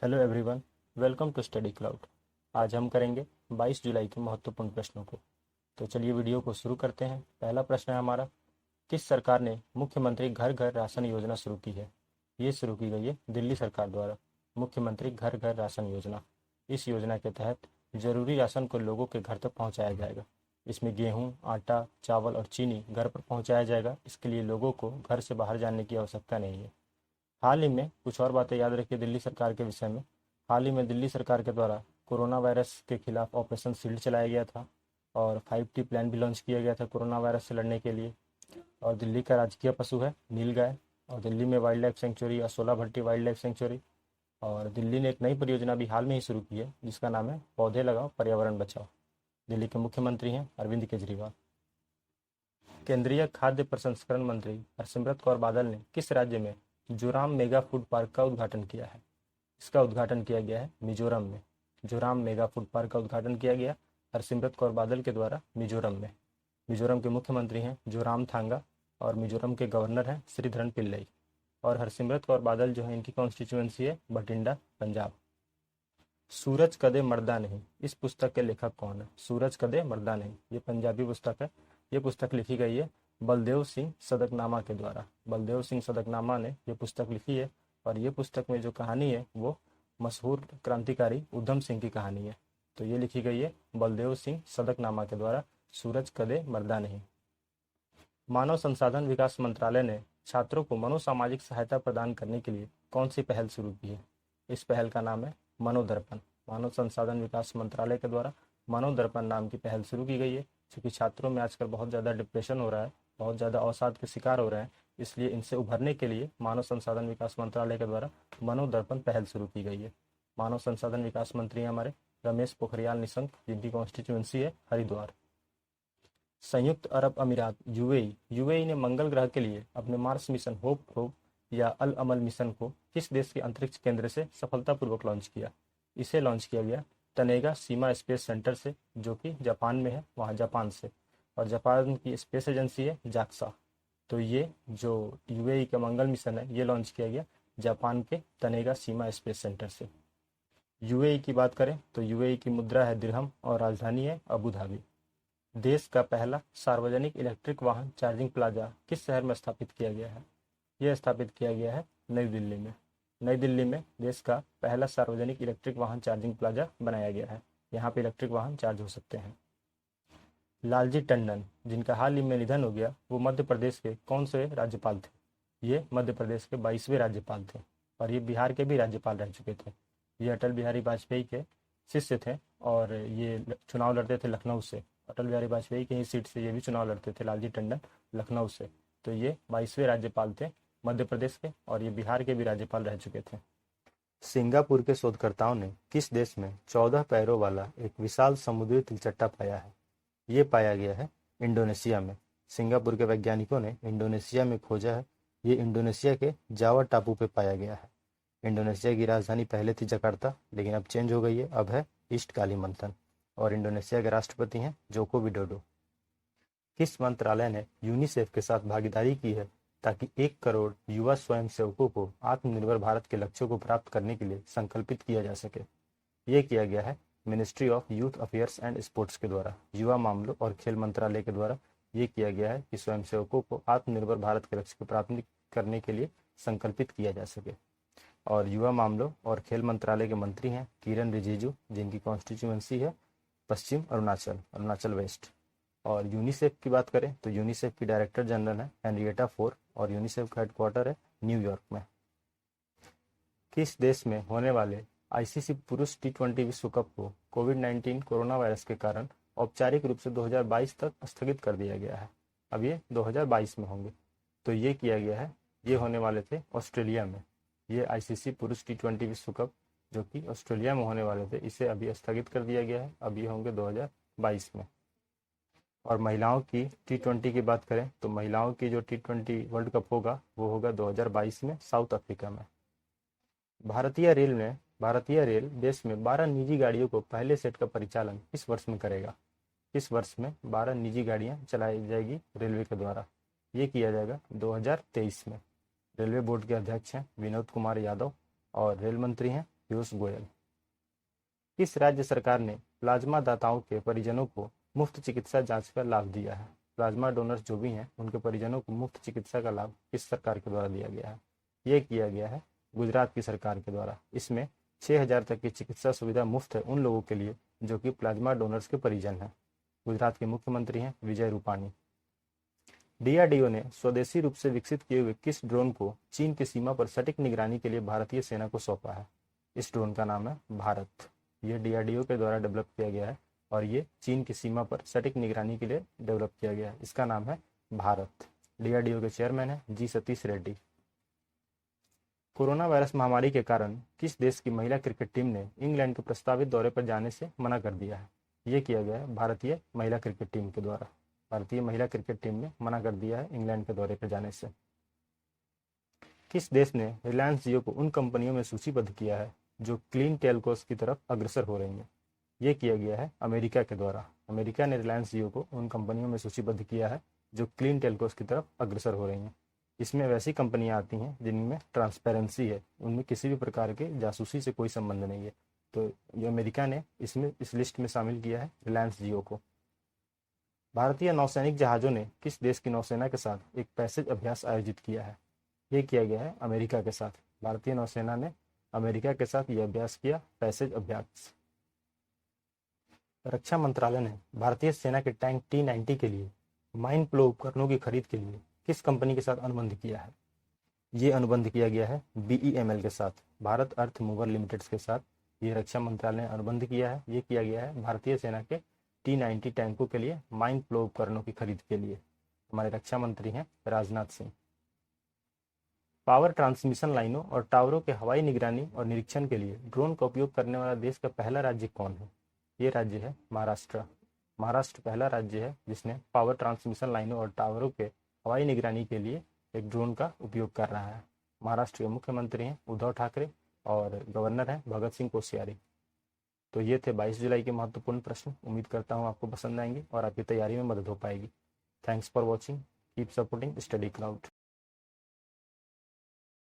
Hello everyone, welcome to Study Cloud. आज हम करेंगे 22 जुलाई के महत्वपूर्ण प्रश्नों को। तो चलिए वीडियो को शुरू करते हैं। पहला प्रश्न है हमारा, किस सरकार ने मुख्यमंत्री घर घर राशन योजना शुरू की है? ये शुरू की गई है दिल्ली सरकार द्वारा, मुख्यमंत्री घर घर राशन योजना। इस योजना के तहत जरूरी राशन को लोगों के घर तक पहुँचाया जाएगा। इसमें गेहूँ, आटा, चावल और चीनी घर पर पहुँचाया जाएगा। इसके लिए लोगों को घर से बाहर जाने की आवश्यकता नहीं है। हाल ही में कुछ और बातें याद रखिए दिल्ली सरकार के विषय में। हाल ही में दिल्ली सरकार के द्वारा कोरोना वायरस के खिलाफ ऑपरेशन शील्ड चलाया गया था और 5T प्लान भी लॉन्च किया गया था कोरोना वायरस से लड़ने के लिए। और दिल्ली का राजकीय पशु है नीलगाय। और दिल्ली में वाइल्ड लाइफ सेंचुरी, असोला भट्टी वाइल्ड लाइफ सेंचुरी। और दिल्ली ने एक नई परियोजना भी हाल में ही शुरू की है जिसका नाम है पौधे लगाओ पर्यावरण बचाओ। दिल्ली के मुख्यमंत्री हैं अरविंद केजरीवाल। केंद्रीय खाद्य प्रसंस्करण मंत्री हरसिमरत कौर बादल ने किस राज्य में जोराम मेगा फूड पार्क का उद्घाटन किया है? इसका उद्घाटन किया गया है मिजोरम में। जोराम मेगा फूड पार्क का उद्घाटन किया गया हरसिमरत कौर बादल के द्वारा मिजोरम में। मिजोरम के मुख्यमंत्री हैं जोरामथांगा और मिजोरम के गवर्नर हैं श्रीधरन पिल्लई। और हरसिमरत कौर बादल जो है इनकी कॉन्स्टिट्यूएंसी है बठिंडा, पंजाब। सूरज कदे मर्दा नहीं, इस पुस्तक के लेखक कौन है? सूरज कदे मर्दा नहीं, ये पंजाबी पुस्तक है। ये पुस्तक लिखी गई है बलदेव सिंह सदकनामा के द्वारा। बलदेव सिंह सदकनामा ने ये पुस्तक लिखी है और ये पुस्तक में जो कहानी है वो मशहूर क्रांतिकारी उधम सिंह की कहानी है। तो ये लिखी गई है बलदेव सिंह सदकनामा के द्वारा, सूरज कदे मर्दा नहीं। मानव संसाधन विकास मंत्रालय ने छात्रों को मनोसामाजिक सहायता प्रदान करने के लिए कौन सी पहल शुरू की है? इस पहल का नाम है मनोदर्पण। मानव संसाधन विकास मंत्रालय के द्वारा मनोदर्पण नाम की पहल शुरू की गई है। क्योंकि छात्रों में आजकल बहुत ज़्यादा डिप्रेशन हो रहा है, बहुत ज़्यादा अवसाद के शिकार हो रहे हैं, इसलिए इनसे उभरने के लिए मानव संसाधन विकास मंत्रालय के द्वारा मनोदर्पण पहल शुरू की गई है। मानव संसाधन विकास मंत्री हैं हमारे रमेश पोखरियाल निशंक, जिनकी कॉन्स्टिट्यूएंसी है हरिद्वार। संयुक्त अरब अमीरात यूएई ने मंगल ग्रह के लिए अपने मार्स मिशन होप प्रोब या अल अमल मिशन को किस देश के अंतरिक्ष केंद्र से सफलतापूर्वक लॉन्च किया? इसे लॉन्च किया गया तनेगा सीमा स्पेस सेंटर से, जो कि जापान में है, वहाँ जापान से। और जापान की स्पेस एजेंसी है जाक्सा। तो ये जो यूएई का मंगल मिशन है ये लॉन्च किया गया जापान के तनेगा सीमा स्पेस सेंटर से। यूएई की बात करें तो यूएई की मुद्रा है दिरहम और राजधानी है अबू धाबी। देश का पहला सार्वजनिक इलेक्ट्रिक वाहन चार्जिंग प्लाजा किस शहर में स्थापित किया गया है? यह स्थापित किया गया है नई दिल्ली में। नई दिल्ली में देश का पहला सार्वजनिक इलेक्ट्रिक वाहन चार्जिंग प्लाजा बनाया गया है। यहाँ पे इलेक्ट्रिक वाहन चार्ज हो सकते हैं। लालजी टंडन, जिनका हाल ही में निधन हो गया, वो मध्य प्रदेश के कौन से राज्यपाल थे? ये मध्य प्रदेश के 22वें राज्यपाल थे और ये बिहार के भी राज्यपाल रह चुके थे। ये अटल बिहारी वाजपेयी के शिष्य थे और ये चुनाव लड़ते थे लखनऊ से। अटल बिहारी वाजपेयी के ही सीट से ये भी चुनाव लड़ते थे, लालजी टंडन, लखनऊ से। तो ये 22वें राज्यपाल थे मध्य प्रदेश के और ये बिहार के भी राज्यपाल रह चुके थे। सिंगापुर के शोधकर्ताओं ने किस देश में 14 पैरों वाला एक विशाल समुद्री तिलचट्टा पाया है? ये पाया गया है इंडोनेशिया में। सिंगापुर के वैज्ञानिकों ने इंडोनेशिया में खोजा है। ये इंडोनेशिया के जावा टापू पे पाया गया है। इंडोनेशिया की राजधानी पहले थी जकार्ता, लेकिन अब चेंज हो गई है, अब है ईस्ट कालीमंथन। और इंडोनेशिया के राष्ट्रपति हैं जोको विडोडो। किस मंत्रालय ने यूनिसेफ के साथ भागीदारी की है ताकि 1 करोड़ युवा स्वयंसेवकों को आत्मनिर्भर भारत के लक्ष्यों को प्राप्त करने के लिए संकल्पित किया जा सके? ये किया गया है ministry of youth affairs and sports के द्वारा, युवा मामलों और खेल मंत्रालय के द्वारा ये किया गया है कि स्वयंसेवकों को आत्मनिर्भर भारत के लक्ष्य को प्राप्त करने के लिए संकल्पित किया जा सके। और युवा मामलों और खेल मंत्रालय के मंत्री हैं किरण रिजिजू, जिनकी कॉन्स्टिट्यूएंसी है पश्चिम अरुणाचल वेस्ट। और यूनिसेफ की बात करें तो यूनिसेफ की डायरेक्टर जनरल है हेनरिएटा फोर और यूनिसेफ का हेडक्वार्टर है न्यूयॉर्क में। किस देश में होने वाले आईसीसी पुरुष T20 विश्व कप को कोविड-19 कोरोना वायरस के कारण औपचारिक रूप से 2022 तक स्थगित कर दिया गया है? अब ये 2022 में होंगे। तो ये किया गया है, ये होने वाले थे ऑस्ट्रेलिया में। ये आईसीसी पुरुष T20 विश्व कप जो कि ऑस्ट्रेलिया में होने वाले थे, इसे अभी स्थगित कर दिया गया है। अभी होंगे 2022 में। और महिलाओं की T20 की बात करें तो महिलाओं की जो T20 वर्ल्ड कप होगा वो होगा 2022 में साउथ अफ्रीका में। भारतीय रेल देश में 12 निजी गाड़ियों को पहले सेट का परिचालन किस वर्ष में करेगा? इस वर्ष में 12 निजी गाड़ियां चलाई जाएगी रेलवे के द्वारा। ये किया जाएगा 2023 में। रेलवे बोर्ड के अध्यक्ष हैं विनोद कुमार यादव और रेल मंत्री हैं पीयूष गोयल। किस राज्य सरकार ने प्लाज्मा दाताओं के परिजनों को मुफ्त चिकित्सा जांच का लाभ दिया है? प्लाज्मा डोनर्स जो भी हैं उनके परिजनों को मुफ्त चिकित्सा का लाभ किस सरकार के द्वारा दिया गया है? ये किया गया है गुजरात की सरकार के द्वारा। इसमें 6,000 तक की चिकित्सा सुविधा मुफ्त है उन लोगों के लिए जो कि प्लाज्मा डोनर्स के परिजन हैं। गुजरात के मुख्यमंत्री हैं विजय रूपाणी। डीआरडीओ ने स्वदेशी रूप से विकसित किए हुए किस ड्रोन को चीन की सीमा पर सटीक निगरानी के लिए भारतीय सेना को सौंपा है? इस ड्रोन का नाम है भारत। ये डीआरडीओ के द्वारा डेवलप किया गया है और ये चीन की सीमा पर सटीक निगरानी के लिए डेवलप किया गया है। इसका नाम है भारत। डीआरडीओ के चेयरमैन है जी सतीश रेड्डी। कोरोना वायरस महामारी के कारण किस देश की महिला क्रिकेट टीम ने इंग्लैंड के प्रस्तावित दौरे पर जाने से मना कर दिया है? ये किया गया है भारतीय महिला क्रिकेट टीम के द्वारा। भारतीय महिला क्रिकेट टीम ने मना कर दिया है इंग्लैंड के दौरे पर जाने से। किस देश ने रिलायंस जियो को उन कंपनियों में सूचीबद्ध किया है जो क्लीन टेलकोस की तरफ अग्रसर हो रही हैं? ये किया गया है अमेरिका के द्वारा। अमेरिका ने रिलायंस जियो को उन कंपनियों में सूचीबद्ध किया है जो क्लीन टेलकोस की तरफ अग्रसर हो रही हैं। इसमें वैसी कंपनियां आती हैं जिनमें ट्रांसपेरेंसी है, उनमें किसी भी प्रकार के जासूसी से कोई संबंध नहीं है। तो ये अमेरिका ने इसमें इस लिस्ट में शामिल किया है रिलायंस जियो को। भारतीय नौसैनिक जहाज़ों ने किस देश की नौसेना के साथ एक पैसेज अभ्यास आयोजित किया है? ये किया गया है अमेरिका के साथ। भारतीय नौसेना ने अमेरिका के साथ यह अभ्यास किया, पैसेज अभ्यास। रक्षा मंत्रालय ने भारतीय सेना के टैंक T-90 के लिए माइन प्लो उपकरणों की खरीद के लिए किस कंपनी के साथ अनुबंध किया है? ये अनुबंध किया गया है BEML के साथ, भारत अर्थ मूवर लिमिटेड के साथ। ये रक्षा मंत्रालय ने अनुबंध किया है। ये किया गया है भारतीय सेना के T-90 टैंकों के लिए माइन प्लो उपकरणों की खरीद के लिए। हमारे रक्षा मंत्री हैं राजनाथ सिंह। पावर ट्रांसमिशन लाइनों और टावरों के हवाई निगरानी और निरीक्षण के लिए ड्रोन का उपयोग करने वाला देश का पहला राज्य कौन है? ये राज्य है महाराष्ट्र। महाराष्ट्र पहला राज्य है जिसने पावर ट्रांसमिशन लाइनों और टावरों के हवाई निगरानी के लिए एक ड्रोन का उपयोग कर रहा है। महाराष्ट्र के मुख्यमंत्री हैं उद्धव ठाकरे और गवर्नर हैं भगत सिंह कोश्यारी। तो ये थे 22 जुलाई के महत्वपूर्ण प्रश्न। उम्मीद करता हूँ आपको पसंद आएंगे और आपकी तैयारी में मदद हो पाएगी। Thanks for watching. Keep supporting study cloud.